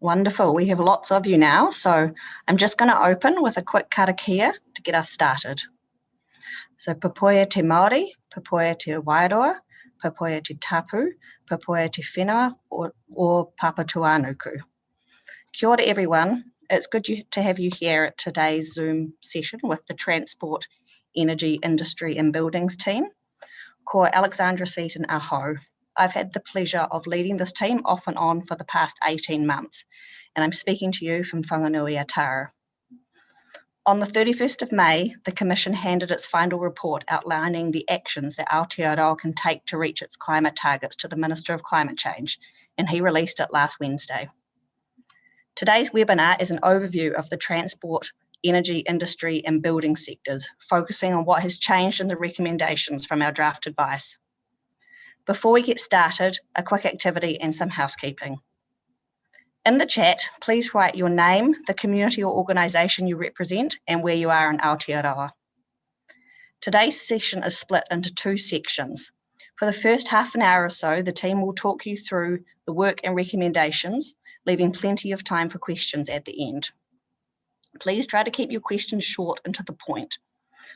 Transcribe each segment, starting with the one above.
Wonderful. We have lots of you now, so I'm just going to open with a quick karakia to get us started. So papoia te Māori, papoia te Wairoa, papoia te Tapu, papoia te Whenua, or Papa Tuanuku. Kia ora everyone. It's good to have you here at today's Zoom session with the Transport, Energy, Industry and Buildings team. Ko Alexandra Seaton aho. I've had the pleasure of leading this team off and on for the past 18 months, and I'm speaking to you from Whanganui, Aotearoa. On the 31st of May, the Commission handed its final report outlining the actions that Aotearoa can take to reach its climate targets to the Minister of Climate Change, and he released it last Wednesday. Today's webinar is an overview of the transport, energy, industry and building sectors, focusing on what has changed in the recommendations from our draft advice. Before we get started, a quick activity and some housekeeping. In the chat, please write your name, the community or organisation you represent, and where you are in Aotearoa. Today's session is split into two sections. For the first half an hour or so, the team will talk you through the work and recommendations, leaving plenty of time for questions at the end. Please try to keep your questions short and to the point.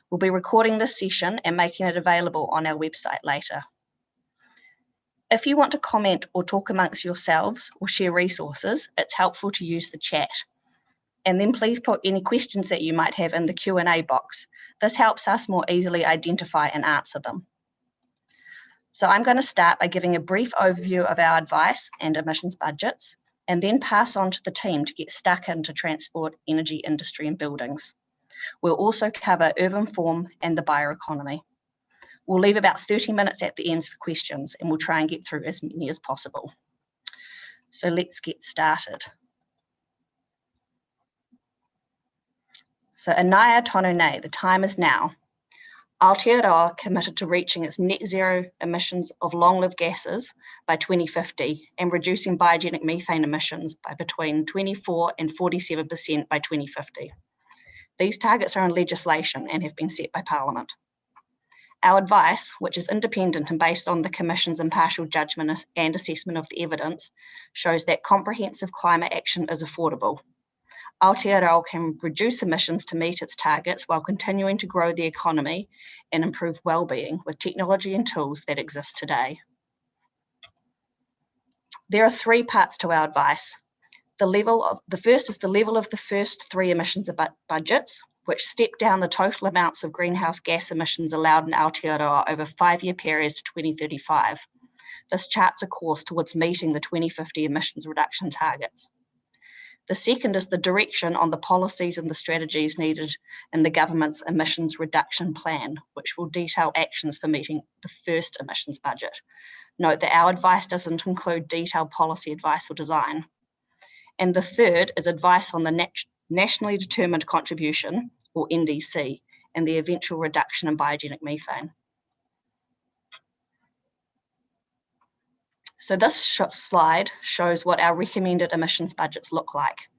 We'll be recording this session and making it available on our website later. If you want to comment or talk amongst yourselves or share resources, it's helpful to use the chat. And then please put any questions that you might have in the Q&A box. This helps us more easily identify and answer them. So I'm going to start by giving a brief overview of our advice and emissions budgets, and then pass on to the team to get stuck into transport, energy, industry and buildings. We'll also cover urban form and the bioeconomy. We'll leave about 30 minutes at the ends for questions, and we'll try and get through as many as possible. So let's get started. So Ināia TONU, the time is now. Aotearoa committed to reaching its net zero emissions of long-lived gases by 2050 and reducing biogenic methane emissions by between 24 and 47% by 2050. These targets are in legislation and have been set by Parliament. Our advice, which is independent and based on the Commission's impartial judgment and assessment of the evidence, shows that comprehensive climate action is affordable. Aotearoa can reduce emissions to meet its targets while continuing to grow the economy and improve well-being with technology and tools that exist today. There are three parts to our advice. The first is the level of the first three emissions budgets, which step down the total amounts of greenhouse gas emissions allowed in Aotearoa over 5-year periods to 2035. This charts a course towards meeting the 2050 emissions reduction targets. The second is the direction on the policies and the strategies needed in the government's emissions reduction plan, which will detail actions for meeting the first emissions budget. Note that our advice doesn't include detailed policy advice or design. And the third is advice on the Nationally Determined Contribution, or NDC, and the eventual reduction in biogenic methane. So this slide shows what our recommended emissions budgets look like.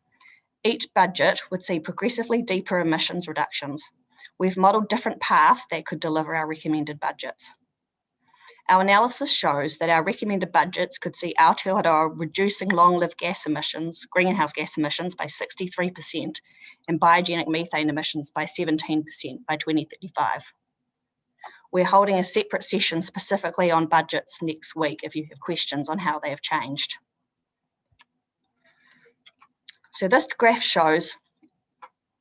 Each budget would see progressively deeper emissions reductions. We've modelled different paths that could deliver our recommended budgets. Our analysis shows that our recommended budgets could see Aotearoa reducing long-lived gas emissions, greenhouse gas emissions by 63% and biogenic methane emissions by 17% by 2035. We're holding a separate session specifically on budgets next week if you have questions on how they have changed. So this graph shows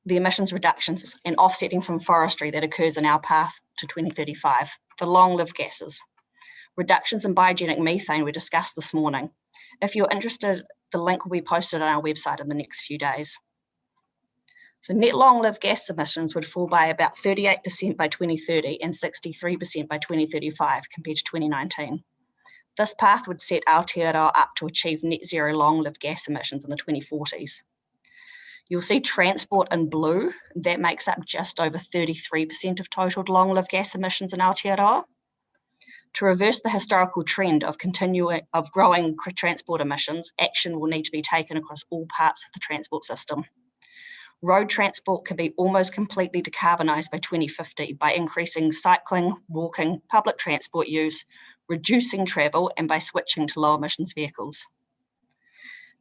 the emissions reductions and offsetting from forestry that occurs in our path to 2035 for long-lived gases. Reductions in biogenic methane were discussed this morning. If you're interested, the link will be posted on our website in the next few days. So net long-lived gas emissions would fall by about 38% by 2030 and 63% by 2035 compared to 2019. This path would set Aotearoa up to achieve net zero long-lived gas emissions in the 2040s. You'll see transport in blue. That makes up just over 33% of total long-lived gas emissions in Aotearoa. To reverse the historical trend of growing transport emissions, action will need to be taken across all parts of the transport system. Road transport can be almost completely decarbonised by 2050 by increasing cycling, walking, public transport use, reducing travel, and by switching to low emissions vehicles.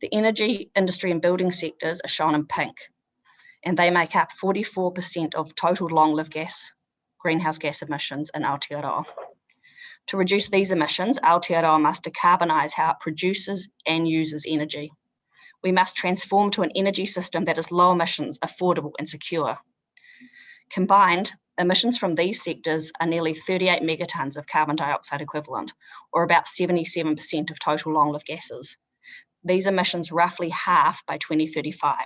The energy, industry and building sectors are shown in pink, and they make up 44% of total long-lived greenhouse gas emissions in Aotearoa. To reduce these emissions, Aotearoa must decarbonise how it produces and uses energy. We must transform to an energy system that is low emissions, affordable and secure. Combined, emissions from these sectors are nearly 38 megatons of carbon dioxide equivalent, or about 77% of total long-lived gases. These emissions roughly half by 2035.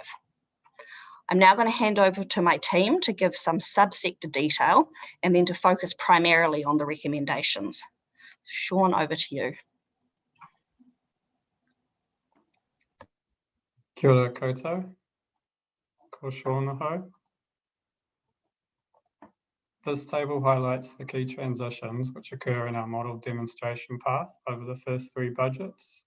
I'm now going to hand over to my team to give some subsector detail and then to focus primarily on the recommendations. Sean, over to you. Kia ora koutou, ko Sean aho. This table highlights the key transitions which occur in our model demonstration path over the first 3 budgets.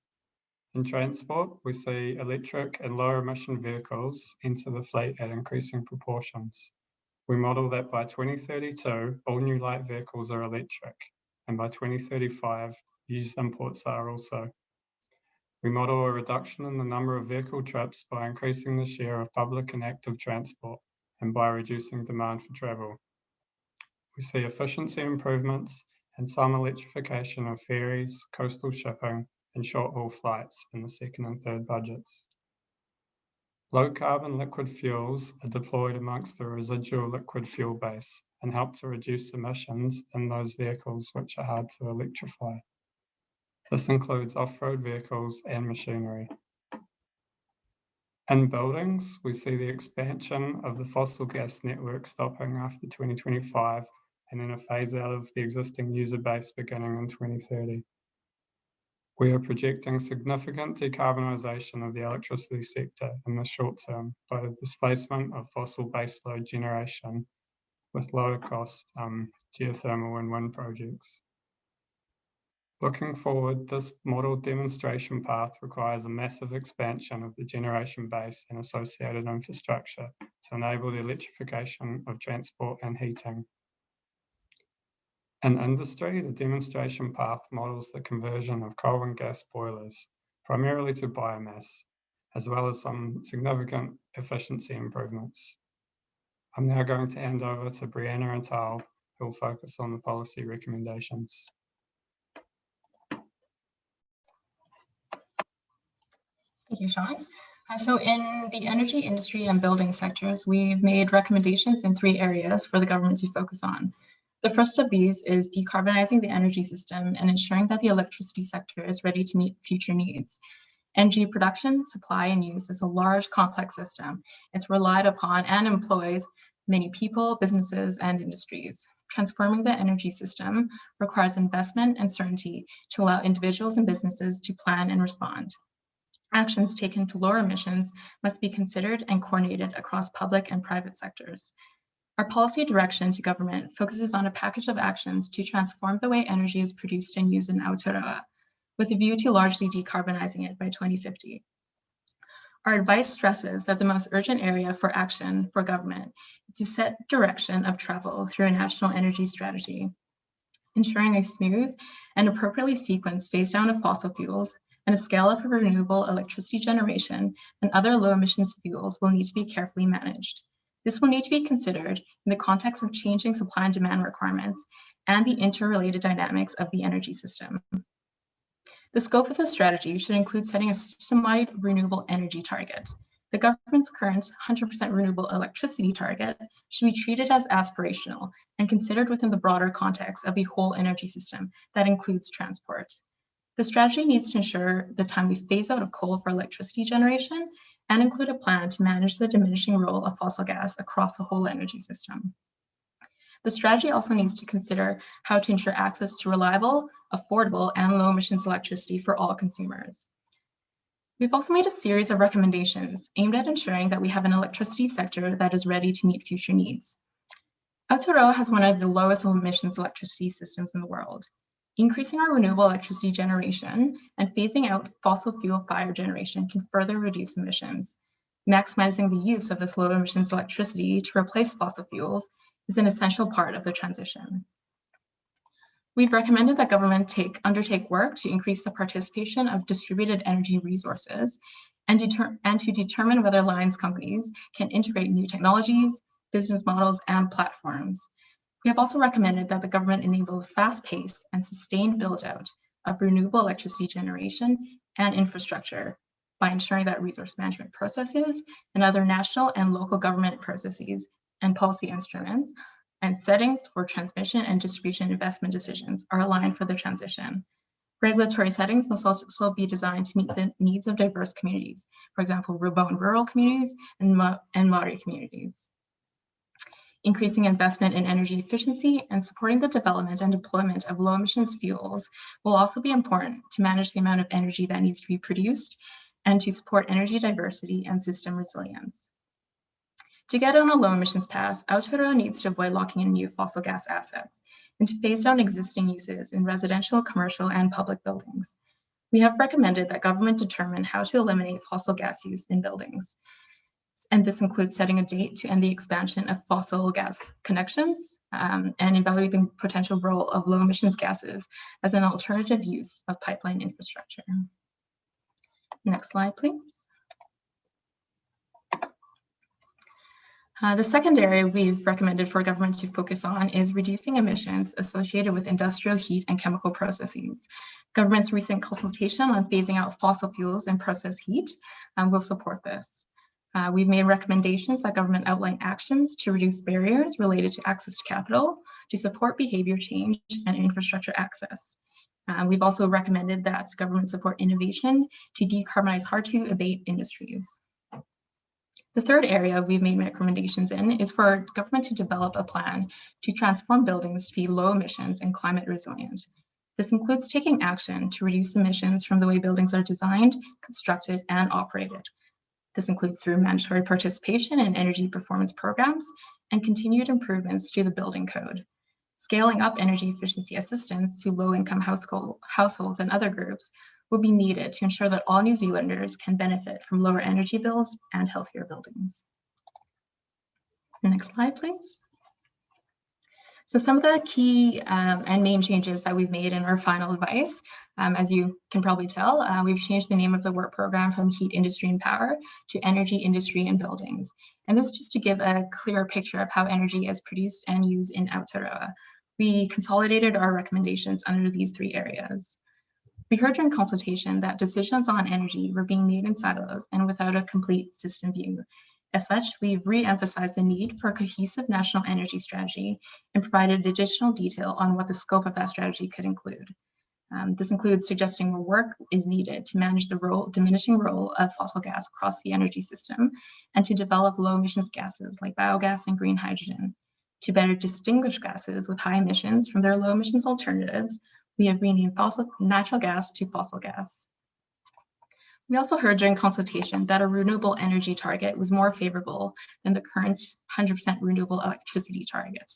In transport, we see electric and lower emission vehicles enter the fleet at increasing proportions. We model that by 2032, all new light vehicles are electric, and by 2035, used imports are also. We model a reduction in the number of vehicle trips by increasing the share of public and active transport, and by reducing demand for travel. We see efficiency improvements and some electrification of ferries, coastal shipping, and short-haul flights in the second and third budgets. Low-carbon liquid fuels are deployed amongst the residual liquid fuel base and help to reduce emissions in those vehicles which are hard to electrify. This includes off-road vehicles and machinery. In buildings, we see the expansion of the fossil gas network stopping after 2025 and then a phase out of the existing user base beginning in 2030. We are projecting significant decarbonisation of the electricity sector in the short term by the displacement of fossil baseload generation with lower cost geothermal and wind projects. Looking forward, this model demonstration path requires a massive expansion of the generation base and associated infrastructure to enable the electrification of transport and heating. In industry, the demonstration path models the conversion of coal and gas boilers, primarily to biomass, as well as some significant efficiency improvements. I'm now going to hand over to Brianna and Tal, who will focus on the policy recommendations. Thank you, Sean. So in the energy industry and building sectors, we've made recommendations in 3 areas for the government to focus on. The first of these is decarbonizing the energy system and ensuring that the electricity sector is ready to meet future needs. Energy production, supply, and use is a large, complex system. It's relied upon and employs many people, businesses, and industries. Transforming the energy system requires investment and certainty to allow individuals and businesses to plan and respond. Actions taken to lower emissions must be considered and coordinated across public and private sectors. Our policy direction to government focuses on a package of actions to transform the way energy is produced and used in Aotearoa, with a view to largely decarbonizing it by 2050. Our advice stresses that the most urgent area for action for government is to set direction of travel through a national energy strategy, ensuring a smooth and appropriately sequenced phase down of fossil fuels and a scale-up of renewable electricity generation and other low-emissions fuels will need to be carefully managed. This will need to be considered in the context of changing supply and demand requirements and the interrelated dynamics of the energy system. The scope of the strategy should include setting a system-wide renewable energy target. The government's current 100% renewable electricity target should be treated as aspirational and considered within the broader context of the whole energy system that includes transport. The strategy needs to ensure the timely phase out of coal for electricity generation and include a plan to manage the diminishing role of fossil gas across the whole energy system. The strategy also needs to consider how to ensure access to reliable, affordable, and low emissions electricity for all consumers. We've also made a series of recommendations aimed at ensuring that we have an electricity sector that is ready to meet future needs. Aotearoa has one of the lowest emissions electricity systems in the world. Increasing our renewable electricity generation and phasing out fossil fuel fire generation can further reduce emissions. Maximizing the use of this low emissions electricity to replace fossil fuels is an essential part of the transition. We've recommended that government undertake work to increase the participation of distributed energy resources and to determine whether lines companies can integrate new technologies, business models, and platforms. We have also recommended that the government enable the fast pace and sustained build-out of renewable electricity generation and infrastructure by ensuring that resource management processes and other national and local government processes and policy instruments and settings for transmission and distribution investment decisions are aligned for the transition. Regulatory settings must also be designed to meet the needs of diverse communities, for example, remote and rural communities and Māori communities. Increasing investment in energy efficiency and supporting the development and deployment of low emissions fuels will also be important to manage the amount of energy that needs to be produced and to support energy diversity and system resilience. To get on a low emissions path, Aotearoa needs to avoid locking in new fossil gas assets and to phase down existing uses in residential, commercial, and public buildings. We have recommended that government determine how to eliminate fossil gas use in buildings. And this includes setting a date to end the expansion of fossil gas connections and evaluating the potential role of low emissions gases as an alternative use of pipeline infrastructure. Next slide, please. The second area we've recommended for government to focus on is reducing emissions associated with industrial heat and chemical processes. Government's recent consultation on phasing out fossil fuels and process heat will support this. We've made recommendations that government outline actions to reduce barriers related to access to capital, to support behavior change and infrastructure access. We've also recommended that government support innovation to decarbonize hard-to-abate industries. The third area we've made recommendations in is for government to develop a plan to transform buildings to be low emissions and climate resilient. This includes taking action to reduce emissions from the way buildings are designed, constructed, and operated. This includes through mandatory participation in energy performance programs and continued improvements to the building code. Scaling up energy efficiency assistance to low-income households and other groups will be needed to ensure that all New Zealanders can benefit from lower energy bills and healthier buildings. Next slide, please. So some of the key and main changes that we've made in our final advice, as you can probably tell, we've changed the name of the work program from Heat Industry and Power to Energy Industry and Buildings. And this is just to give a clearer picture of how energy is produced and used in Aotearoa. We consolidated our recommendations under these three areas. We heard during consultation that decisions on energy were being made in silos and without a complete system view. As such, we've re-emphasized the need for a cohesive national energy strategy and provided additional detail on what the scope of that strategy could include. This includes suggesting where work is needed to manage the diminishing role of fossil gas across the energy system and to develop low emissions gases like biogas and green hydrogen. To better distinguish gases with high emissions from their low emissions alternatives, we have renamed natural gas to fossil gas. We also heard during consultation that a renewable energy target was more favorable than the current 100% renewable electricity target.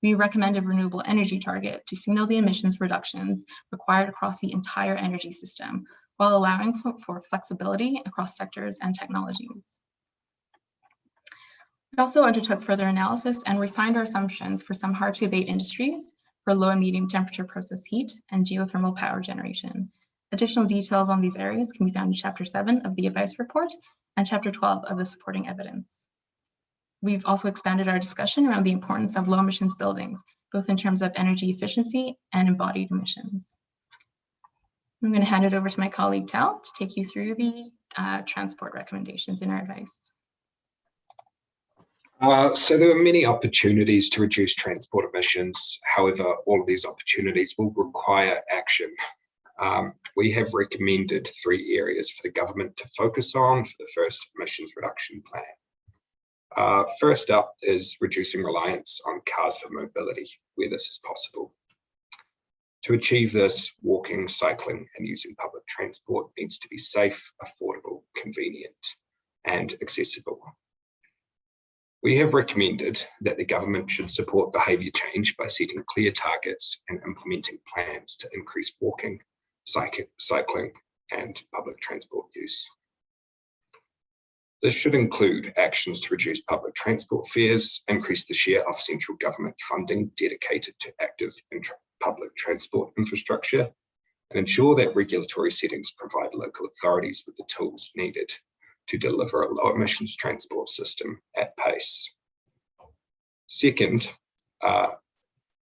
We recommend a renewable energy target to signal the emissions reductions required across the entire energy system, while allowing for flexibility across sectors and technologies. We also undertook further analysis and refined our assumptions for some hard-to-abate industries, for low and medium temperature process heat and geothermal power generation. Additional details on these areas can be found in Chapter 7 of the advice report and Chapter 12 of the supporting evidence. We've also expanded our discussion around the importance of low emissions buildings, both in terms of energy efficiency and embodied emissions. I'm going to hand it over to my colleague Tal to take you through the transport recommendations in our advice. So there are many opportunities to reduce transport emissions. However, all of these opportunities will require action. We have recommended 3 areas for the government to focus on for the first emissions reduction plan. First up is reducing reliance on cars for mobility, where this is possible. To achieve this, walking, cycling, and using public transport needs to be safe, affordable, convenient, and accessible. We have recommended that the government should support behaviour change by setting clear targets and implementing plans to increase walking, cycling, and public transport use. This should include actions to reduce public transport fares, increase the share of central government funding dedicated to active public transport infrastructure, and ensure that regulatory settings provide local authorities with the tools needed to deliver a low emissions transport system at pace. Second,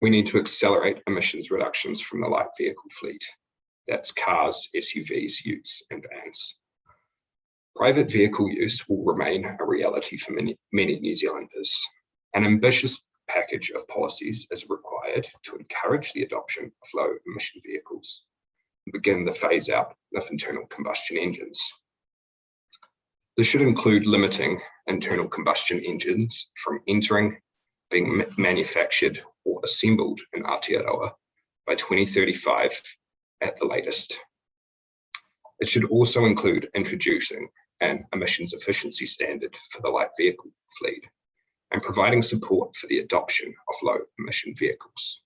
we need to accelerate emissions reductions from the light vehicle fleet. That's cars, SUVs, utes, and vans. Private vehicle use will remain a reality for many New Zealanders. An ambitious package of policies is required to encourage the adoption of low emission vehicles and begin the phase out of internal combustion engines. This should include limiting internal combustion engines from entering, being manufactured or assembled in Aotearoa by 2035 at the latest. It should also include introducing an emissions efficiency standard for the light vehicle fleet and providing support for the adoption of low emission vehicles.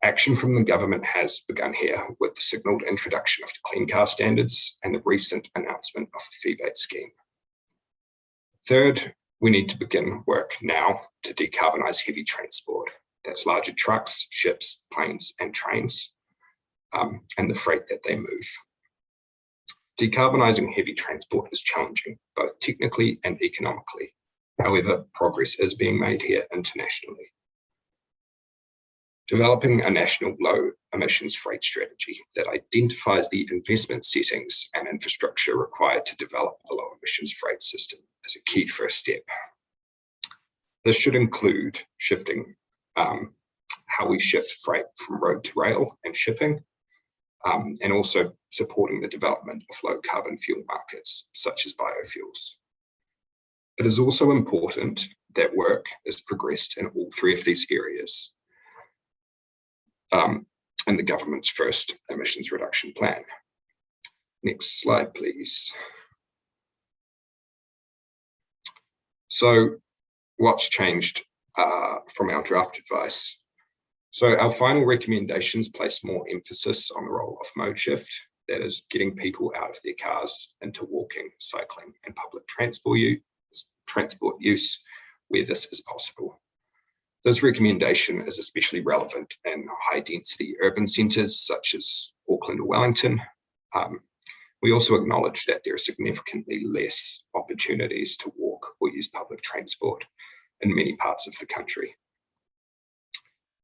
Action from the government has begun here with the signalled introduction of the clean car standards and the recent announcement of a fee-based scheme. Third, we need to begin work now to decarbonise heavy transport. That's larger trucks, ships, planes and trains, and the freight that they move. Decarbonising heavy transport is challenging, both technically and economically. However, progress is being made here internationally. Developing a national low emissions freight strategy that identifies the investment settings and infrastructure required to develop a low emissions freight system is a key first step. This should include shifting how we shift freight from road to rail and shipping, and also supporting the development of low carbon fuel markets, such as biofuels. It is also important that work is progressed in all three of these areas in the government's first emissions reduction plan. Next slide, please. So what's changed from our draft advice? So our final recommendations place more emphasis on the role of mode shift, that is getting people out of their cars into walking, cycling and public transport use where this is possible. This recommendation is especially relevant in high density urban centres such as Auckland or Wellington. We also acknowledge that there are significantly less opportunities to walk or use public transport in many parts of the country.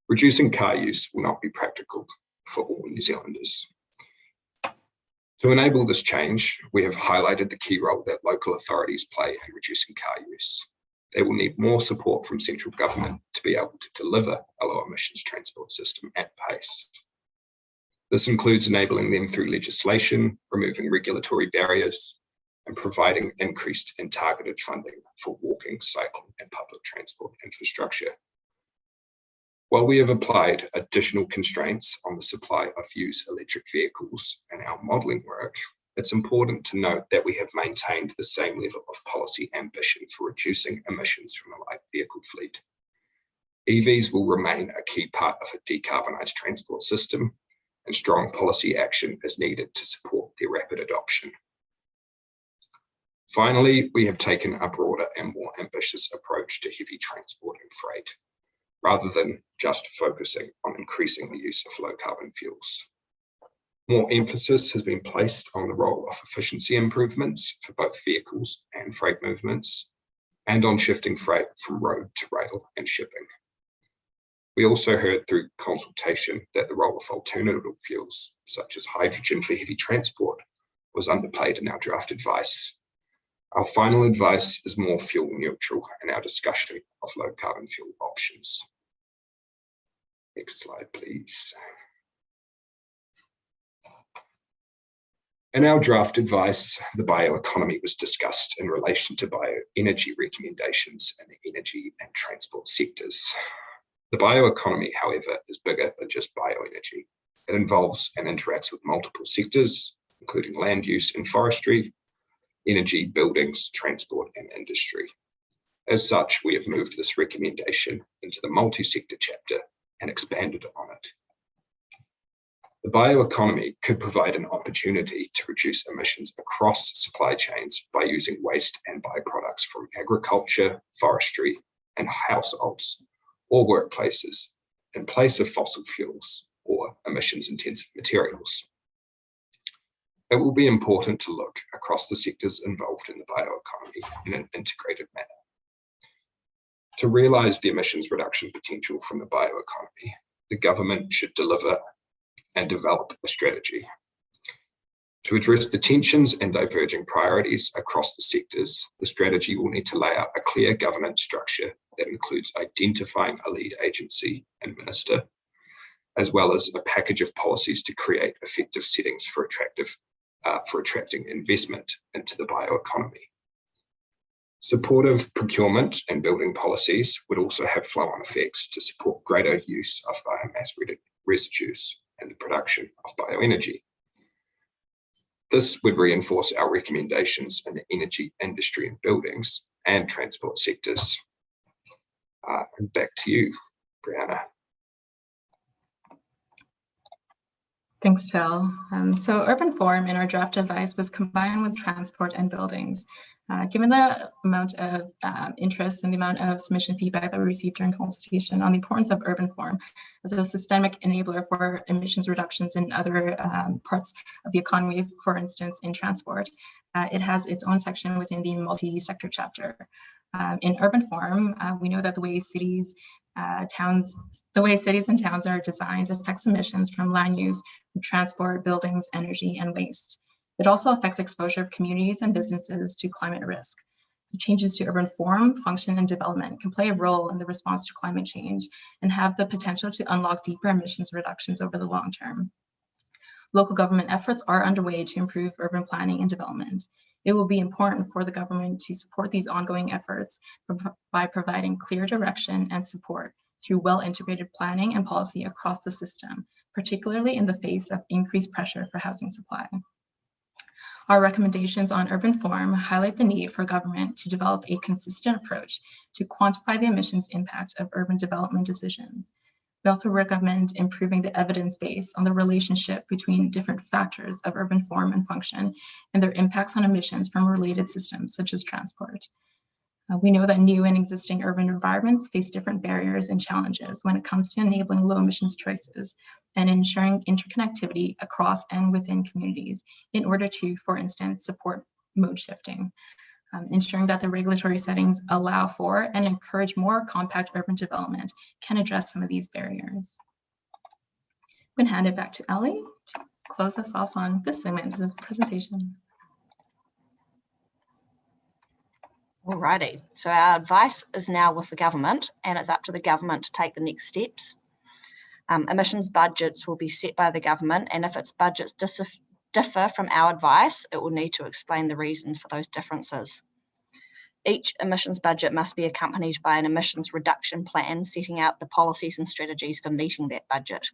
Reducing car use will not be practical for all New Zealanders. To enable this change, we have highlighted the key role that local authorities play in reducing car use. They will need more support from central government to be able to deliver a low emissions transport system at pace. This includes enabling them through legislation, removing regulatory barriers, and providing increased and targeted funding for walking, cycling, and public transport infrastructure. While we have applied additional constraints on the supply of used electric vehicles in our modelling work, it's important to note that we have maintained the same level of policy ambition for reducing emissions from the light vehicle fleet. EVs will remain a key part of a decarbonised transport system, and strong policy action is needed to support their rapid adoption. Finally, we have taken a broader and more ambitious approach to heavy transport and freight, rather than just focusing on increasing the use of low carbon fuels. More emphasis has been placed on the role of efficiency improvements for both vehicles and freight movements, and on shifting freight from road to rail and shipping. We also heard through consultation that the role of alternative fuels, such as hydrogen for heavy transport, was underplayed in our draft advice. Our final advice is more fuel neutral in our discussion of low carbon fuel options. Next slide, please. In our draft advice, the bioeconomy was discussed in relation to bioenergy recommendations in the energy and transport sectors. The bioeconomy, however, is bigger than just bioenergy. It involves and interacts with multiple sectors, including land use and forestry, energy, buildings, transport, and industry. As such, we have moved this recommendation into the multi-sector chapter and expanded on it. The bioeconomy could provide an opportunity to reduce emissions across supply chains by using waste and byproducts from agriculture, forestry, and households or workplaces in place of fossil fuels or emissions-intensive materials. it will be important to look across the sectors involved in the bioeconomy in an integrated manner. To realise the emissions reduction potential from the bioeconomy, the government should deliver and develop a strategy. To address the tensions and diverging priorities across the sectors, the strategy will need to lay out a clear governance structure that includes identifying a lead agency and minister, as well as a package of policies to create effective settings for attracting investment into the bioeconomy. Supportive procurement and building policies would also have flow-on effects to support greater use of biomass residues and the production of bioenergy. This would reinforce our recommendations in the energy industry and buildings and transport sectors. And back to you, Brianna. Thanks, Tel. So urban form in our draft advice was combined with transport and buildings. Given the amount of interest and the amount of submission feedback that we received during consultation on the importance of urban form as a systemic enabler for emissions reductions in other parts of the economy, for instance, in transport, it has its own section within the multi-sector chapter. In urban form, we know that the way cities and towns are designed affects emissions from land use, transport, buildings, energy, and waste. It also affects exposure of communities and businesses to climate risk. So changes to urban form, function, and development can play a role in the response to climate change and have the potential to unlock deeper emissions reductions over the long term. Local government efforts are underway to improve urban planning and development. It will be important for the government to support these ongoing efforts by providing clear direction and support through well-integrated planning and policy across the system, particularly in the face of increased pressure for housing supply. Our recommendations on urban form highlight the need for government to develop a consistent approach to quantify the emissions impact of urban development decisions. We also recommend improving the evidence base on the relationship between different factors of urban form and function and their impacts on emissions from related systems such as transport. We know that new and existing urban environments face different barriers and challenges when it comes to enabling low emissions choices and ensuring interconnectivity across and within communities in order to, for instance, support mode shifting. Ensuring that the regulatory settings allow for and encourage more compact urban development can address some of these barriers. I'm going to hand it back to Ellie to close us off on this segment of the presentation. Alrighty, so our advice is now with the government, and it's up to the government to take the next steps. Emissions budgets will be set by the government, and if its budgets differ from our advice, it will need to explain the reasons for those differences. Each emissions budget must be accompanied by an emissions reduction plan setting out the policies and strategies for meeting that budget.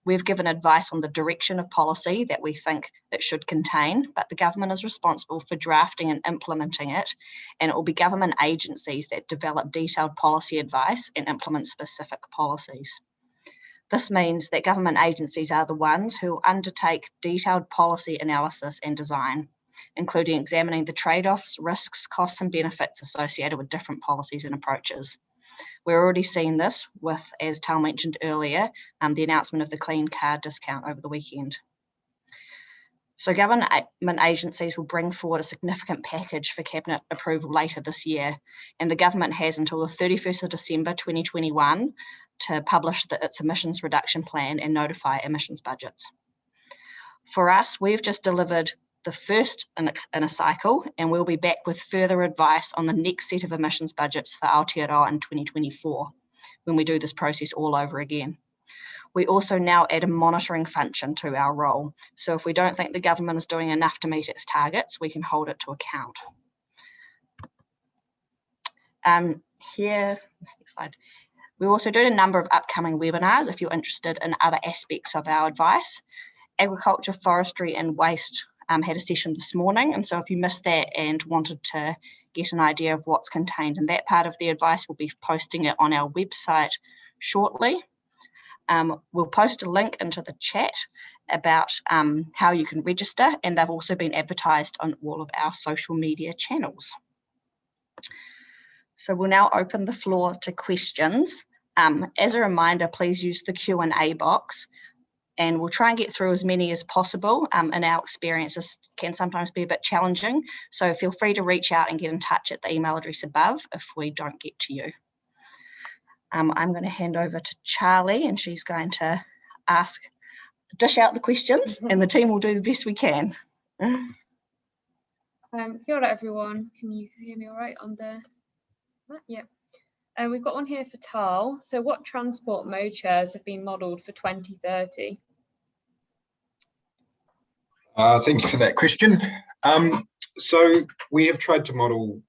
We've given advice on the direction of policy that we think it should contain, but the government is responsible for drafting and implementing it, and it will be government agencies that develop detailed policy advice and implement specific policies. This means that government agencies are the ones who undertake detailed policy analysis and design, including examining the trade-offs, risks, costs, and benefits associated with different policies and approaches. We're already seeing this with, as Tal mentioned earlier, the announcement of the clean car discount over the weekend. So government agencies will bring forward a significant package for Cabinet approval later this year, and the government has until the 31st of December 2021 to publish its emissions reduction plan and notify emissions budgets. For us, we've just delivered the first in a cycle, and we'll be back with further advice on the next set of emissions budgets for Aotearoa in 2024, when we do this process all over again. We also now add a monitoring function to our role. So if we don't think the government is doing enough to meet its targets, we can hold it to account. Here, next slide. We also do a number of upcoming webinars if you're interested in other aspects of our advice. Agriculture, forestry, and waste had a session this morning, and so if you missed that and wanted to get an idea of what's contained in that part of the advice, we'll be posting it on our website shortly. We'll post a link into the chat about how you can register, and they've also been advertised on all of our social media channels. So we'll now open the floor to questions. As a reminder, please use the Q&A box. and we'll try and get through as many as possible. In our experience, this can sometimes be a bit challenging, so feel free to reach out and get in touch at the email address above if we don't get to you. I'm going to hand over to Charlie, and she's going to dish out the questions, and the team will do the best we can. Kia ora everyone, can you hear me all right on the, yeah. We've got one here for Tal. So what transport mode shares have been modelled for 2030? Thank you for that question. So we have tried to model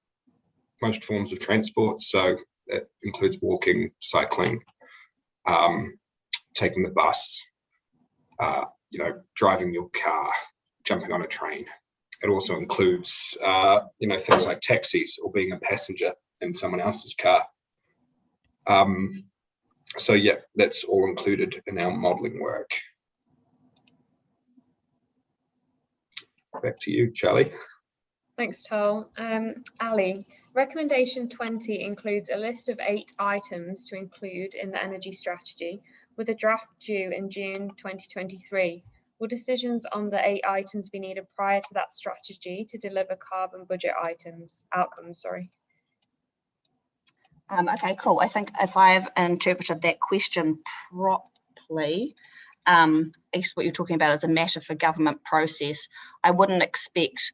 most forms of transport. So that includes walking, cycling, taking the bus, driving your car, jumping on a train. It also includes, things like taxis or being a passenger in someone else's car. So yeah, that's all included in our modelling work. Back to you, Charlie. Thanks, Tal. Ali, recommendation 20 includes a list of 8 items to include in the energy strategy with a draft due in June 2023. Will decisions on the 8 items be needed prior to that strategy to deliver carbon budget outcomes? Okay, cool. I think if I've interpreted that question properly, I guess what you're talking about is a matter for government process. I wouldn't expect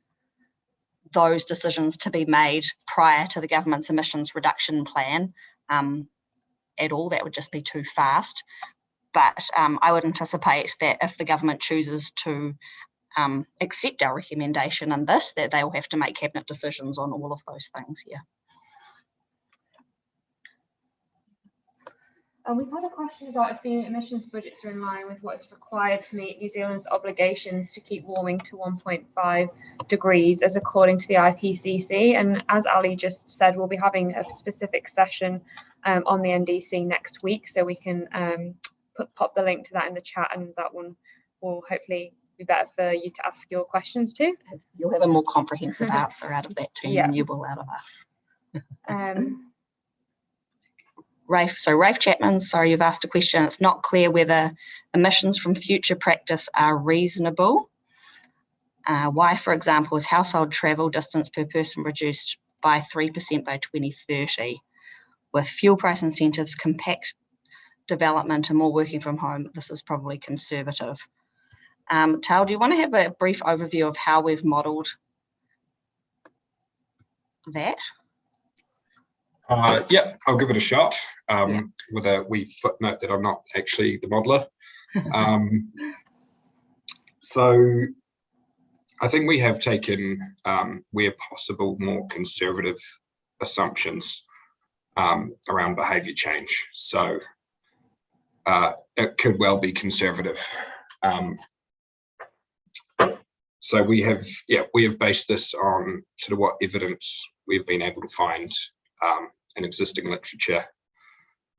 those decisions to be made prior to the government's emissions reduction plan at all. That would just be too fast. But I would anticipate that if the government chooses to accept our recommendation in this, that they will have to make cabinet decisions on all of those things, yeah. We've had a question about if the emissions budgets are in line with what is required to meet New Zealand's obligations to keep warming to 1.5 degrees as according to the IPCC. And as Ali just said, we'll be having a specific session on the NDC next week, so we can pop the link to that in the chat, and that one will hopefully be better for you to ask your questions too. You'll have a more comprehensive answer out of that team than you will out of us. Rafe Chapman, sorry, you've asked a question. It's not clear whether emissions from future practice are reasonable. Why, for example, is household travel distance per person reduced by 3% by 2030? With fuel price incentives, compact development and more working from home, this is probably conservative. Tal, do you want to have a brief overview of how we've modelled that? Yeah, I'll give it a shot with a wee footnote that I'm not actually the modeler. So I think we have taken, where possible, more conservative assumptions around behaviour change. So it could well be conservative. So we have based this on sort of what evidence we've been able to find in existing literature,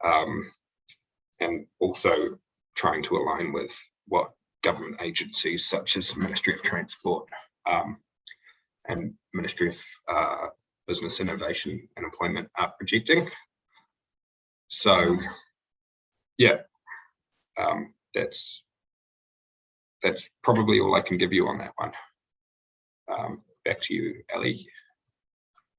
and also trying to align with what government agencies such as Ministry of Transport and Ministry of Business Innovation and Employment are projecting. So yeah, that's probably all I can give you on that one. Back to you, Ali.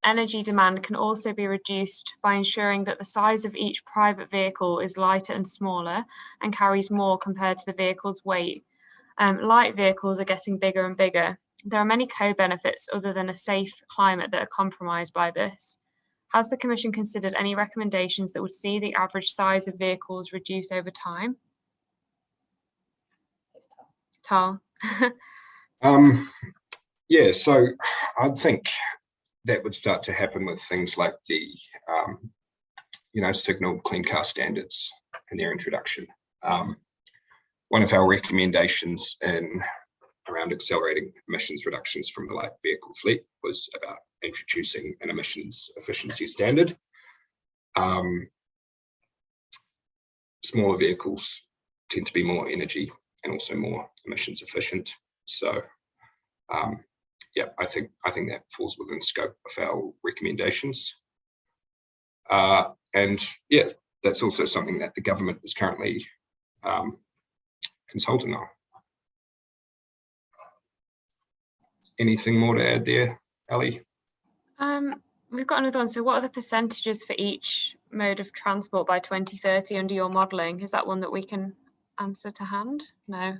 Energy demand can also be reduced by ensuring that the size of each private vehicle is lighter and smaller and carries more compared to the vehicle's weight. Light vehicles are getting bigger and bigger. There are many co-benefits other than a safe climate that are compromised by this. Has the Commission considered any recommendations that would see the average size of vehicles reduce over time? Tal? Yeah, so I think that would start to happen with things like the, signal clean car standards and their introduction. One of our recommendations around accelerating emissions reductions from the light vehicle fleet was about introducing an emissions efficiency standard. Smaller vehicles tend to be more energy and also more emissions efficient. So yeah, I think that falls within scope of our recommendations. And yeah, that's also something that the government is currently consulting on. Anything more to add there, Ali? We've got another one. So what are the percentages for each mode of transport by 2030 under your modelling? Is that one that we can answer to hand? No.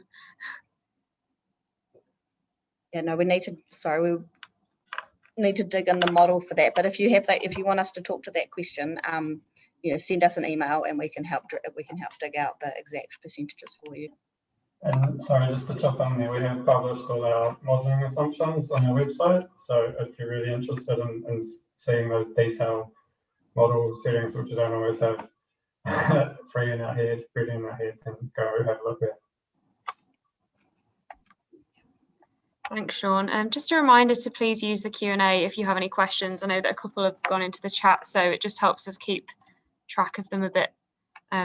Yeah, no, we need to, sorry, we need to dig in the model for that. But if you have that, if you want us to talk to that question, you know, send us an email and we can help dig out the exact percentages for you. And sorry, just to chop on there, we have published all our modelling assumptions on our website. So if you're really interested in seeing those detailed model settings, which we don't always have ready in our head, then go have a look at. Thanks, Sean. Just a reminder to please use the Q&A if you have any questions. I know that a couple have gone into the chat, so it just helps us keep track of them a bit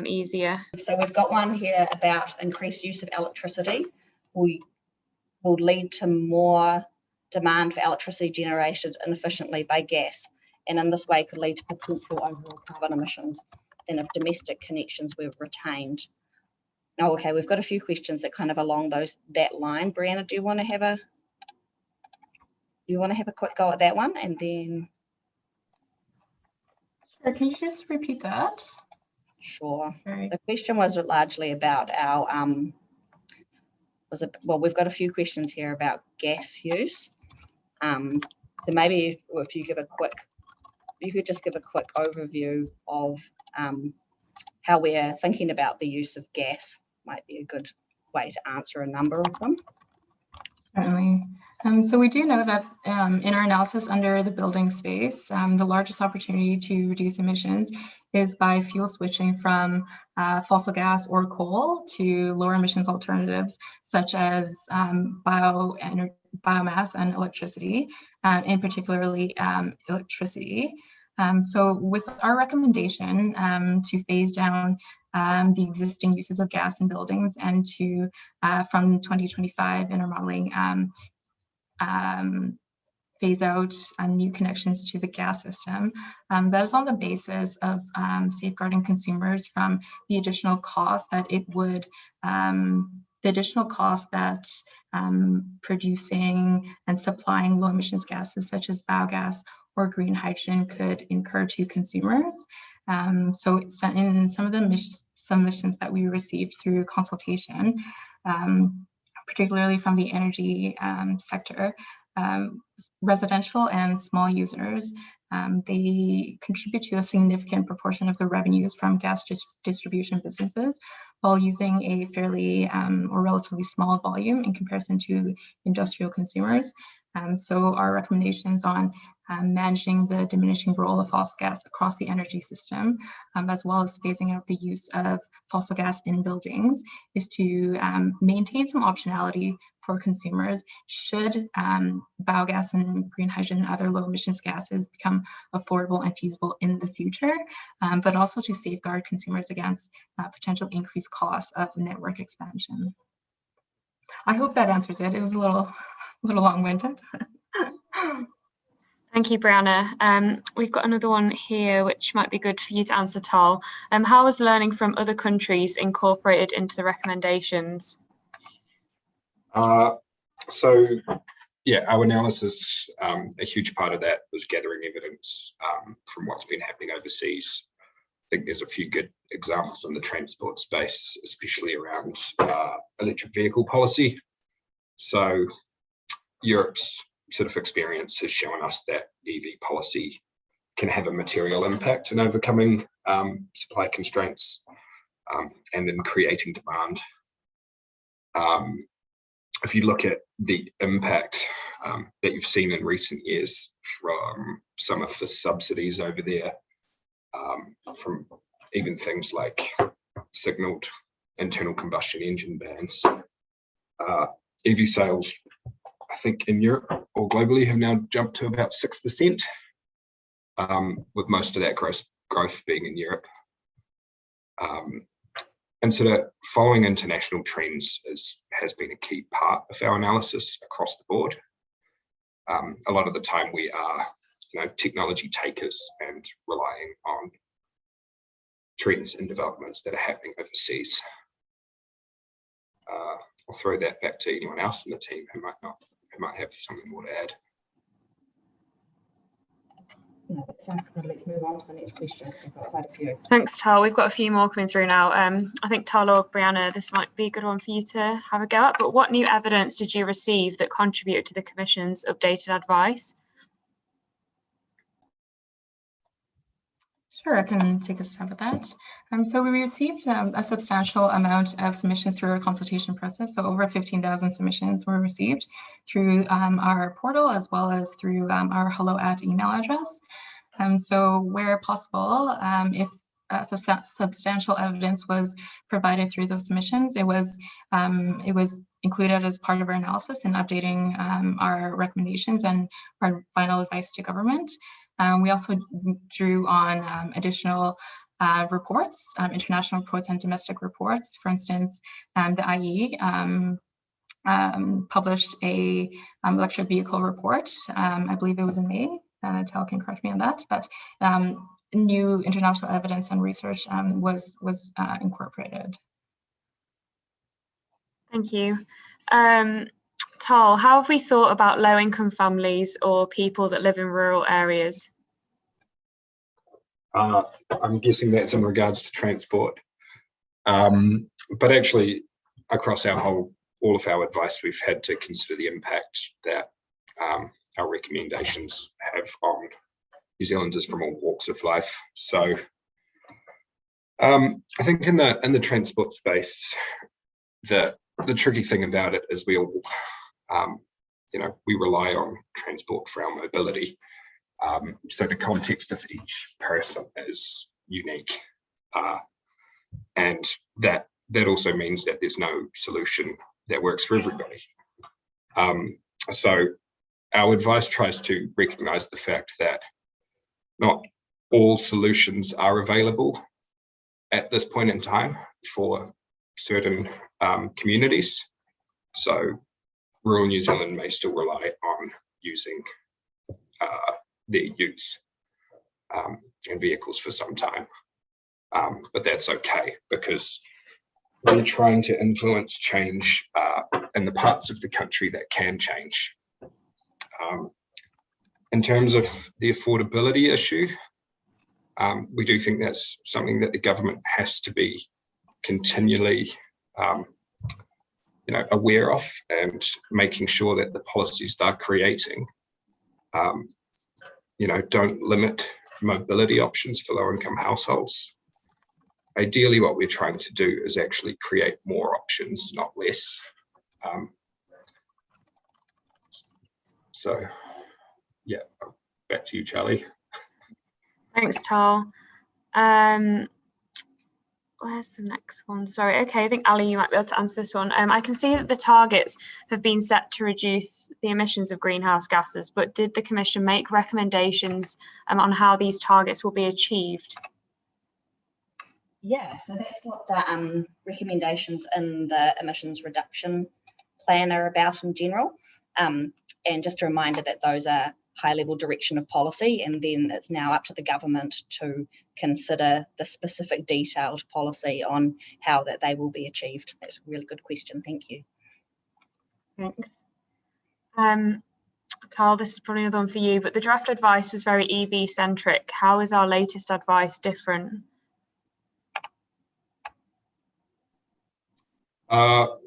easier. So we've got one here about increased use of electricity will lead to more demand for electricity generated inefficiently by gas, and in this way could lead to potential overall carbon emissions than if domestic connections were retained. Now, okay, we've got a few questions that kind of along that line. Brianna, do you want to have a quick go at that one, and then? Sure, can you just repeat that? Sure. Right. The question was largely about our we've got a few questions here about gas use. So maybe if you could just give a quick overview of how we're thinking about the use of gas, might be a good way to answer a number of them. Certainly. So we do know that in our analysis under the building space, the largest opportunity to reduce emissions is by fuel switching from fossil gas or coal to lower emissions alternatives, such as biomass and electricity, and particularly electricity. So with our recommendation to phase down the existing uses of gas in buildings and to, from 2025 in our modeling, phase out new connections to the gas system. That is on the basis of safeguarding consumers from the additional cost that it would, producing and supplying low emissions gases such as biogas or green hydrogen could incur to consumers. So in some of the submissions that we received through consultation, particularly from the energy sector, residential and small users, they contribute to a significant proportion of the revenues from gas distribution businesses while using a fairly or relatively small volume in comparison to industrial consumers. So our recommendations on managing the diminishing role of fossil gas across the energy system, as well as phasing out the use of fossil gas in buildings, is to maintain some optionality for consumers should biogas and green hydrogen and other low emissions gases become affordable and feasible in the future, but also to safeguard consumers against potential increased costs of network expansion. I hope that answers it. It was a little long-winded. Thank you, Brianna. We've got another one here, which might be good for you to answer, Tal. How is learning from other countries incorporated into the recommendations? So, yeah, our analysis, a huge part of that was gathering evidence from what's been happening overseas. I think there's a few good examples in the transport space, especially around electric vehicle policy. So Europe's sort of experience has shown us that EV policy can have a material impact in overcoming supply constraints and in creating demand. If you look at the impact that you've seen in recent years from some of the subsidies over there, from even things like signalled internal combustion engine bans, EV sales, I think in Europe or globally, have now jumped to about 6%, with most of that growth being in Europe. And so that following international trends has been a key part of our analysis across the board. A lot of the time we are, technology takers and relying on trends and developments that are happening overseas. I'll throw that back to anyone else in the team who might have something more to add. No, that sounds good. Let's move on to the next question. We've got quite a few. Thanks, Tal. We've got a few more coming through now. I think Tal or Brianna, this might be a good one for you to have a go at, but what new evidence did you receive that contributed to the Commission's updated advice? Sure, I can take a stab at that. So we received a substantial amount of submissions through our consultation process. So over 15,000 submissions were received through our portal as well as through our hello@ email address. So where possible, if substantial evidence was provided through those submissions, it was included as part of our analysis in updating our recommendations and our final advice to government. We also drew on additional reports, international reports and domestic reports. For instance, the IE published a electric vehicle report. I believe it was in May. Tal can correct me on that, but new international evidence and research was incorporated. Thank you. Tal, how have we thought about low-income families or people that live in rural areas? I'm guessing that's in regards to transport. But actually, across all of our advice, we've had to consider the impact that our recommendations have on New Zealanders from all walks of life. So I think in the transport space, the tricky thing about it is we all, we rely on transport for our mobility. So the context of each person is unique. And that also means that there's no solution that works for everybody. So our advice tries to recognize the fact that not all solutions are available at this point in time for certain communities. So rural New Zealand may still rely on using their utes and vehicles for some time. But that's okay, because we're trying to influence change in the parts of the country that can change. In terms of the affordability issue, we do think that's something that the government has to be continually aware of, and making sure that the policies they're creating don't limit mobility options for low-income households. Ideally, what we're trying to do is actually create more options, not less. So, yeah, back to you, Charlie. Thanks, Tal. Where's the next one? Sorry. Okay, I think Ali, you might be able to answer this one. I can see that the targets have been set to reduce the emissions of greenhouse gases, but did the Commission make recommendations on how these targets will be achieved? Yeah, so that's what the recommendations in the emissions reduction plan are about in general. And just a reminder that those are high-level direction of policy, and then it's now up to the government to consider the specific detailed policy on how that they will be achieved. That's a really good question. Thank you. Thanks. Carl, this is probably another one for you, but the draft advice was very EV-centric. How is our latest advice different?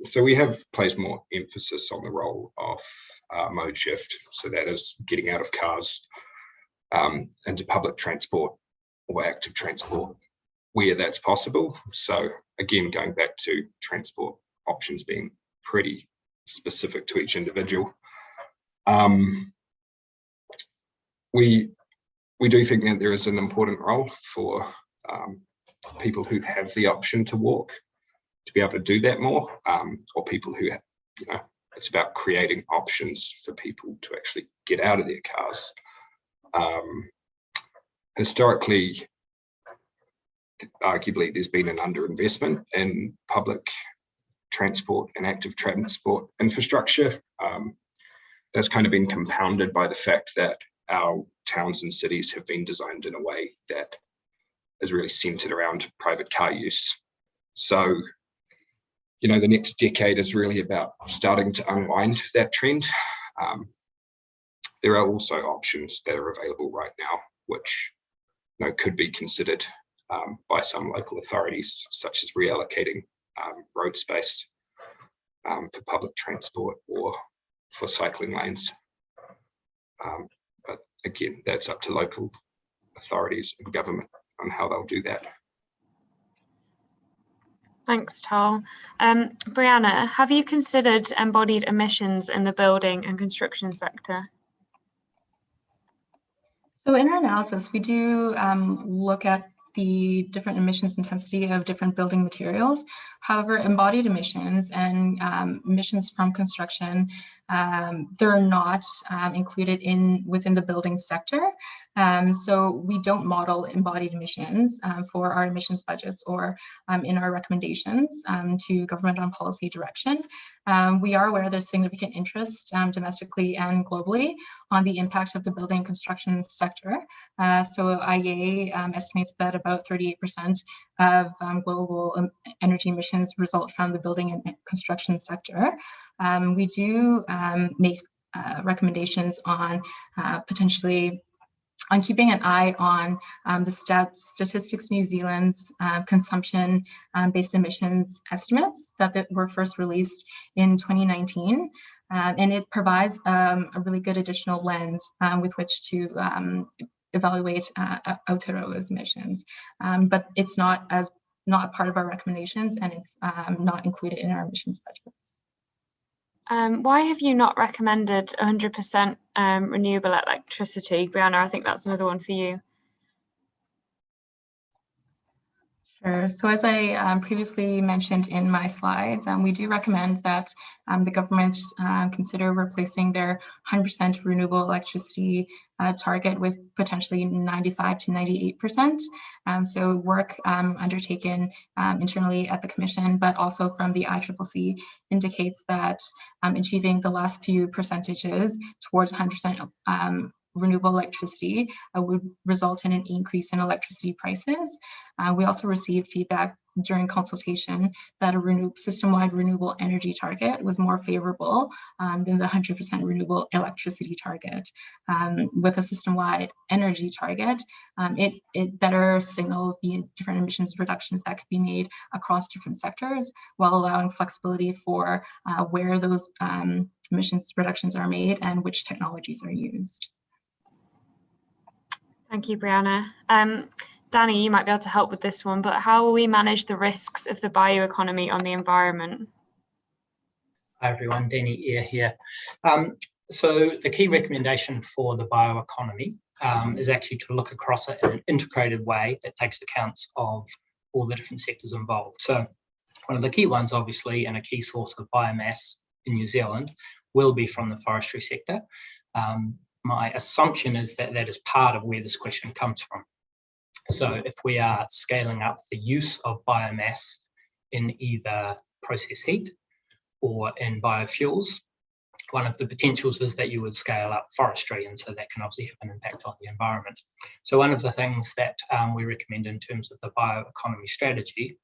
So we have placed more emphasis on the role of mode shift. So that is getting out of cars into public transport or active transport where that's possible. So again, going back to transport options being pretty specific to each individual. We do think that there is an important role for people who have the option to walk to be able to do that more, or people who, it's about creating options for people to actually get out of their cars. Historically, arguably, there's been an underinvestment in public transport and active transport infrastructure. That's kind of been compounded by the fact that our towns and cities have been designed in a way that is really centered around private car use. So the next decade is really about starting to unwind that trend. There are also options that are available right now, which could be considered by some local authorities, such as reallocating road space for public transport or for cycling lanes. But again, that's up to local authorities and government on how they'll do that. Thanks, Tal. Brianna, have you considered embodied emissions in the building and construction sector? So in our analysis, we do look at the different emissions intensity of different building materials. However, embodied emissions and emissions from construction, they're not included within the building sector. So we don't model embodied emissions for our emissions budgets or in our recommendations to government on policy direction. We are aware there's significant interest domestically and globally on the impact of the building and construction sector. So IEA estimates that about 38% of global energy emissions result from the building and construction sector. We do make recommendations on potentially on keeping an eye on the Statistics New Zealand's consumption-based emissions estimates that were first released in 2019. And it provides a really good additional lens with which to evaluate Aotearoa's emissions. But it's not part of our recommendations, and it's not included in our emissions budgets. Why have you not recommended 100% renewable electricity? Brianna, I think that's another one for you. Sure. So as I previously mentioned in my slides, we do recommend that the government consider replacing their 100% renewable electricity target with potentially 95 to 98%. So work undertaken internally at the Commission, but also from the ICCC indicates that achieving the last few percentages towards 100% renewable electricity would result in an increase in electricity prices. We also received feedback during consultation that a system-wide renewable energy target was more favorable than the 100% renewable electricity target. With a system-wide energy target, it better signals the different emissions reductions that could be made across different sectors while allowing flexibility for where those emissions reductions are made and which technologies are used. Thank you, Brianna. Danny, you might be able to help with this one, but how will we manage the risks of the bioeconomy on the environment? Hi everyone, Danny here. So the key recommendation for the bioeconomy is actually to look across it in an integrated way that takes account of all the different sectors involved. So one of the key ones, obviously, and a key source of biomass in New Zealand will be from the forestry sector. My assumption is that that is part of where this question comes from. So if we are scaling up the use of biomass in either process heat or in biofuels, one of the potentials is that you would scale up forestry, and so that can obviously have an impact on the environment. So one of the things that we recommend in terms of the bioeconomy strategy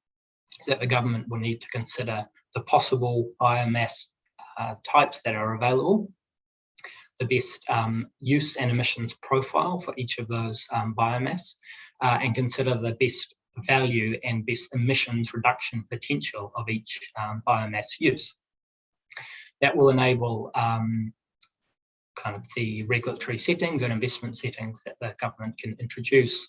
is that the government will need to consider the possible biomass types that are available, the best use and emissions profile for each of those biomass, and consider the best value and best emissions reduction potential of each biomass use. That will enable kind of the regulatory settings and investment settings that the government can introduce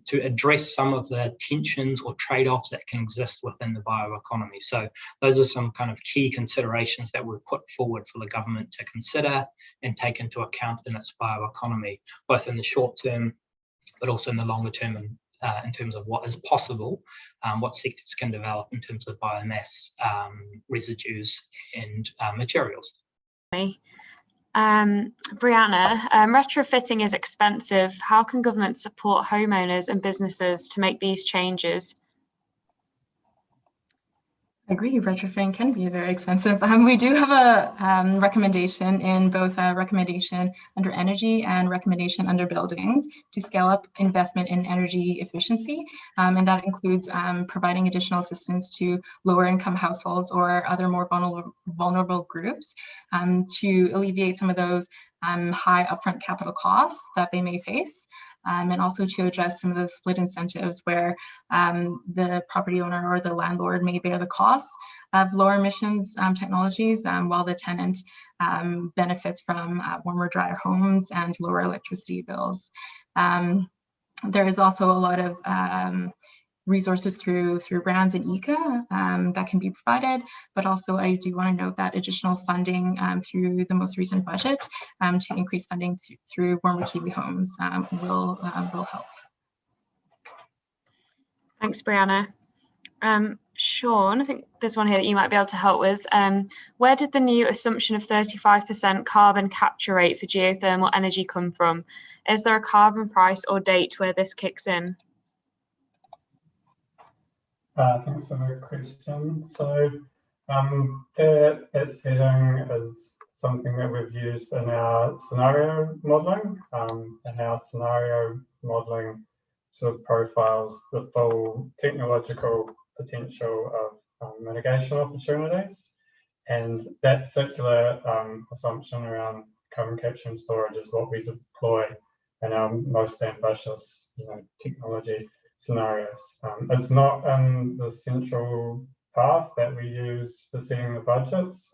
to address some of the tensions or trade-offs that can exist within the bioeconomy. So those are some kind of key considerations that were put forward for the government to consider and take into account in its bioeconomy, both in the short term, but also in the longer term, in terms of what is possible, what sectors can develop in terms of biomass, residues and materials. Brianna, retrofitting is expensive. How can government support homeowners and businesses to make these changes? I agree, retrofitting can be very expensive. We do have a recommendation in both a recommendation under energy and recommendation under buildings to scale up investment in energy efficiency. And that includes providing additional assistance to lower income households or other more vulnerable groups to alleviate some of those high upfront capital costs that they may face. And also to address some of the split incentives where the property owner or the landlord may bear the costs of lower emissions technologies, while the tenant benefits from warmer, drier homes and lower electricity bills. There is also a lot of resources through brands and ICA that can be provided, but also I do want to note that additional funding through the most recent budget to increase funding through Warmer Kiwi Homes will help. Thanks, Brianna. Sean, I think there's one here that you might be able to help with. Where did the new assumption of 35% carbon capture rate for geothermal energy come from? Is there a carbon price or date where this kicks in? Thanks for the question. So that setting is something that we've used in our scenario modelling. And our scenario modelling sort of profiles the full technological potential of mitigation opportunities. And that particular assumption around carbon capture and storage is what we deploy in our most ambitious technology scenarios. It's not in the central path that we use for setting the budgets.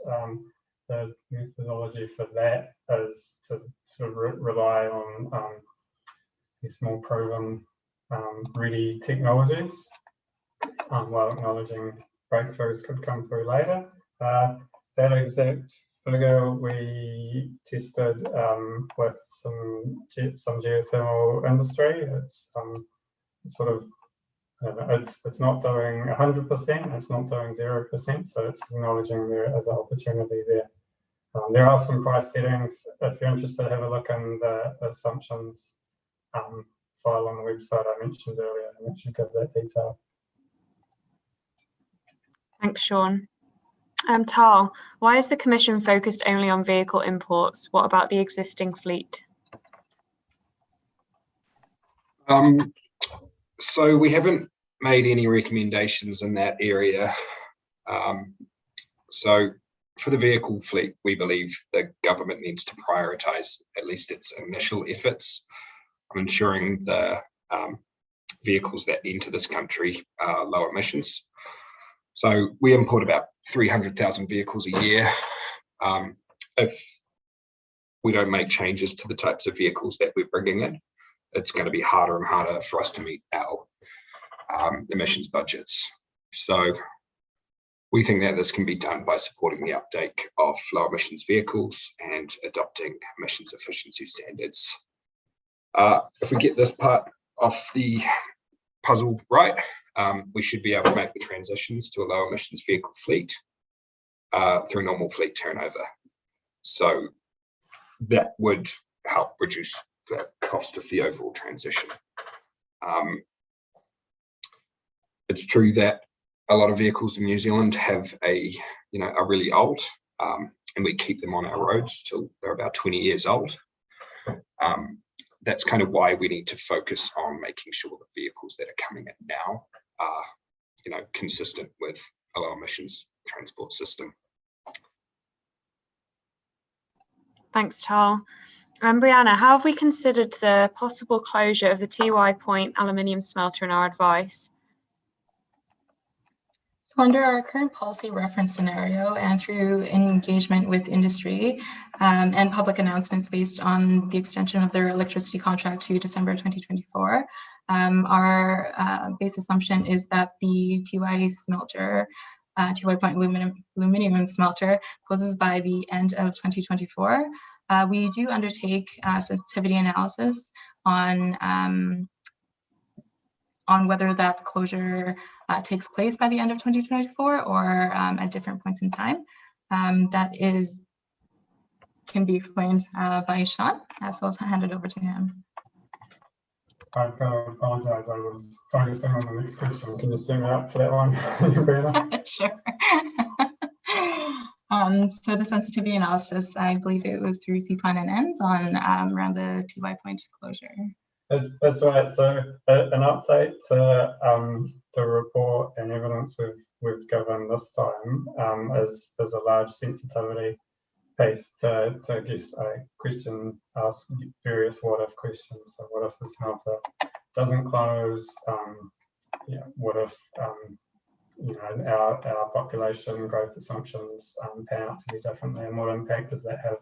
The methodology for that is to sort of rely on these more proven, ready technologies, while acknowledging breakthroughs could come through later. That exact figure we tested with some geothermal industry. It's sort of, it's not doing 100%, it's not doing 0%, so it's acknowledging there is an opportunity there. There are some price settings. If you're interested, have a look in the assumptions file on the website I mentioned earlier, and it should give that detail. Thanks, Sean. Tal, why is the Commission focused only on vehicle imports? What about the existing fleet? So we haven't made any recommendations in that area. So for the vehicle fleet, we believe the government needs to prioritise at least its initial efforts on ensuring the vehicles that enter this country are low emissions. So we import about 300,000 vehicles a year. If we don't make changes to the types of vehicles that we're bringing in, it's going to be harder and harder for us to meet our emissions budgets. So we think that this can be done by supporting the uptake of low emissions vehicles and adopting emissions efficiency standards. If we get this part of the puzzle right, we should be able to make the transitions to a low emissions vehicle fleet through normal fleet turnover. So that would help reduce the cost of the overall transition. It's true that a lot of vehicles in New Zealand have are really old, and we keep them on our roads till they're about 20 years old. That's kind of why we need to focus on making sure the vehicles that are coming in now are, consistent with a low emissions transport system. Thanks, Tal. Brianna, how have we considered the possible closure of the TY Point aluminium smelter in our advice? So under our current policy reference scenario and through engagement with industry and public announcements based on the extension of their electricity contract to December 2024, our base assumption is that the TY smelter, TY Point aluminium smelter, closes by the end of 2024. We do undertake sensitivity analysis on whether that closure takes place by the end of 2024 or at different points in time. That can be explained by Sean, so I'll hand it over to him. I've got to apologise. I was focusing on the next question. Can you stand me up for that one, Brenda? Sure. So the sensitivity analysis, I believe it was through CPlan and ends on around the 2 point closure. That's right. So an update to the report and evidence we've given this time is a large sensitivity piece to guess a question, ask various what if questions. So what if the smelter doesn't close? What if our population growth assumptions pan out to be differently, and what impact does that have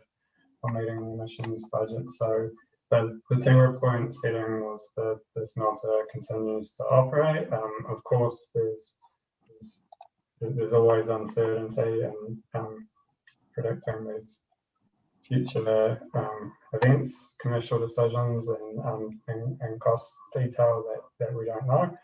on meeting the emissions budget? So the 10-point setting was that the smelter continues to operate. Of course, there's always uncertainty and predicting these future events, commercial decisions, and cost detail that we don't know.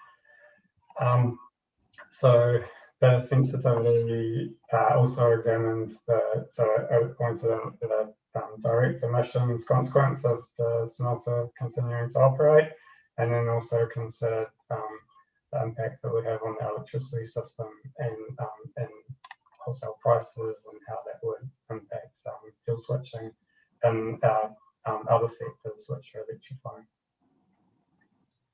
So the sensitivity also examines it pointed out the direct emissions consequence of the smelter continuing to operate, and then also considered the impact that would have on the electricity system and wholesale prices, and how that would impact fuel switching and other sectors which are electrifying.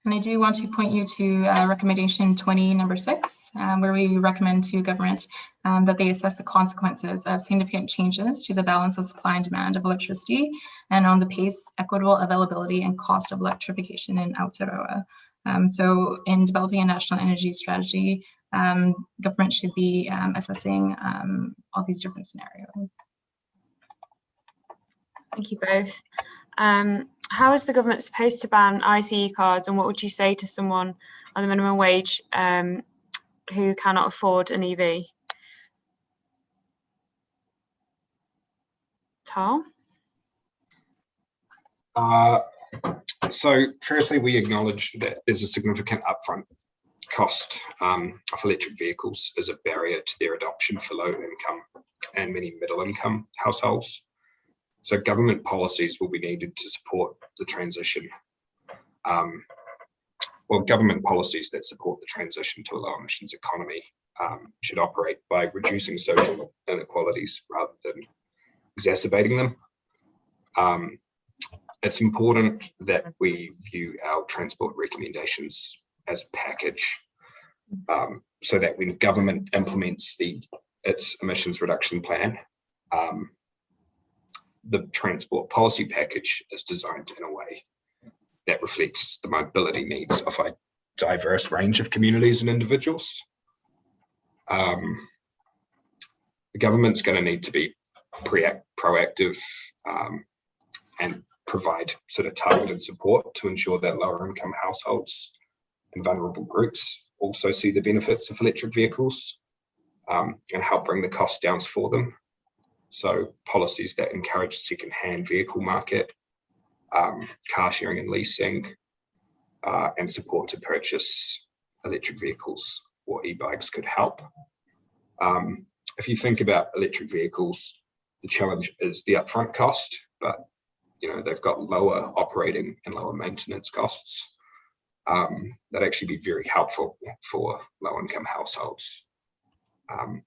And I do want to point you to recommendation 20, number 6, where we recommend to government that they assess the consequences of significant changes to the balance of supply and demand of electricity, and on the pace, equitable availability, and cost of electrification in Aotearoa. So in developing a national energy strategy, government should be assessing all these different scenarios. Thank you both. How is the government supposed to ban ICE cars, and what would you say to someone on the minimum wage who cannot afford an EV? Tom? So firstly, we acknowledge that there's a significant upfront cost of electric vehicles as a barrier to their adoption for low income and many middle income households. So government policies will be needed to support the transition. Government policies that support the transition to a low emissions economy should operate by reducing social inequalities rather than exacerbating them. It's important that we view our transport recommendations as a package, so that when government implements its emissions reduction plan, the transport policy package is designed in a way that reflects the mobility needs of a diverse range of communities and individuals. The government's going to need to be proactive and provide sort of targeted support to ensure that lower income households and vulnerable groups also see the benefits of electric vehicles, and help bring the cost down for them. So policies that encourage the second-hand vehicle market, car sharing and leasing, and support to purchase electric vehicles or e-bikes could help. If you think about electric vehicles, the challenge is the upfront cost, but they've got lower operating and lower maintenance costs. That actually be very helpful for low-income households,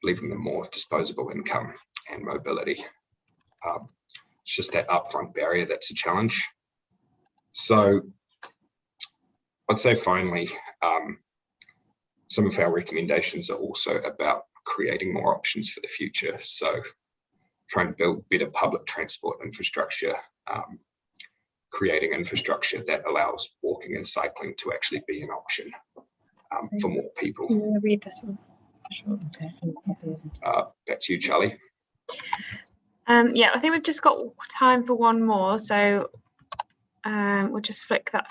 leaving them more disposable income and mobility. It's just that upfront barrier that's a challenge. So I'd say finally, some of our recommendations are also about creating more options for the future. So trying to build better public transport infrastructure, creating infrastructure that allows walking and cycling to actually be an option for more people. Can you read this one? Back to you, Charlie. Yeah, I think we've just got time for one more, so we'll just flick that,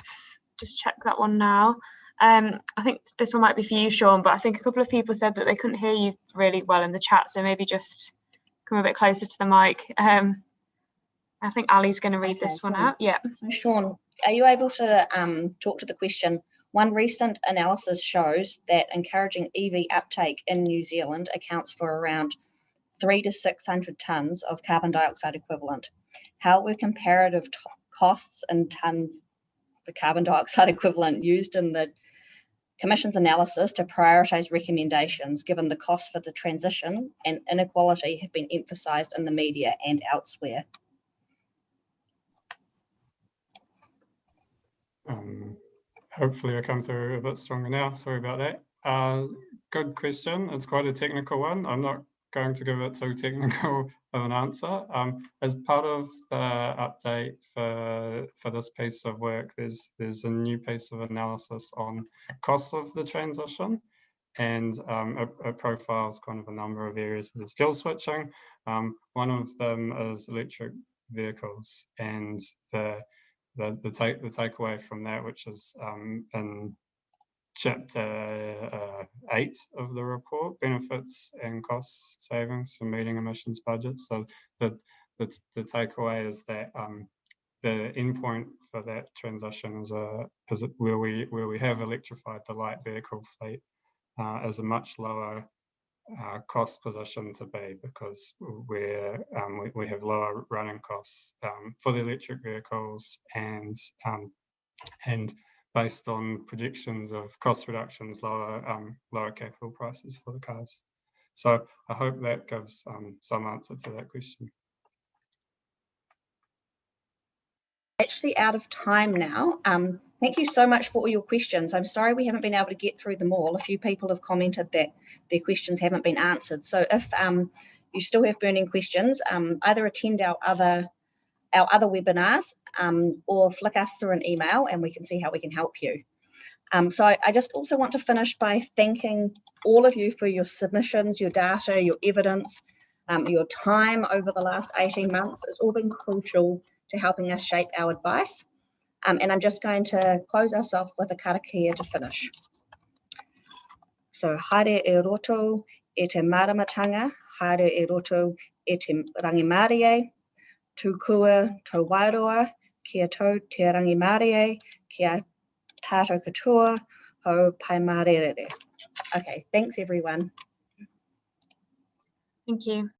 just check that one now. I think this one might be for you, Sean, but I think a couple of people said that they couldn't hear you really well in the chat, so maybe just come a bit closer to the mic. I think Ali's going to read this one out. Yeah. So Sean, are you able to talk to the question? One recent analysis shows that encouraging EV uptake in New Zealand accounts for around 300 to 600 tonnes of carbon dioxide equivalent. How were comparative costs in tonnes the carbon dioxide equivalent used in the Commission's analysis to prioritise recommendations, given the cost for the transition and inequality have been emphasised in the media and elsewhere. Hopefully I come through a bit stronger now. Sorry about that. Good question. It's quite a technical one. I'm not going to give it too technical of an answer. As part of the update for this piece of work, there's a new piece of analysis on costs of the transition, and it profiles kind of a number of areas for the fuel switching. One of them is electric vehicles, and the takeaway from that, which is in chapter 8 of the report, benefits and cost savings for meeting emissions budgets. So the takeaway is that the endpoint for that transition is where we have electrified the light vehicle fleet as a much lower cost position to be, because we have lower running costs for the electric vehicles, and based on projections of cost reductions, lower capital prices for the cars. So I hope that gives some answer to that question. Actually out of time now. Thank you so much for all your questions. I'm sorry we haven't been able to get through them all. A few people have commented that their questions haven't been answered. So if you still have burning questions, either attend our other webinars or flick us through an email and we can see how we can help you. So I just also want to finish by thanking all of you for your submissions, your data, your evidence, your time over the last 18 months. It's all been crucial to helping us shape our advice. And I'm just going to close us off with a karakia to finish. So, haere e roto e te maramatanga, haere e roto e te rangimarie, tū kua tō wairoa, kia tau te rangimarie, kia tātou katoa, ho pai marerere. Okay, thanks everyone. Thank you.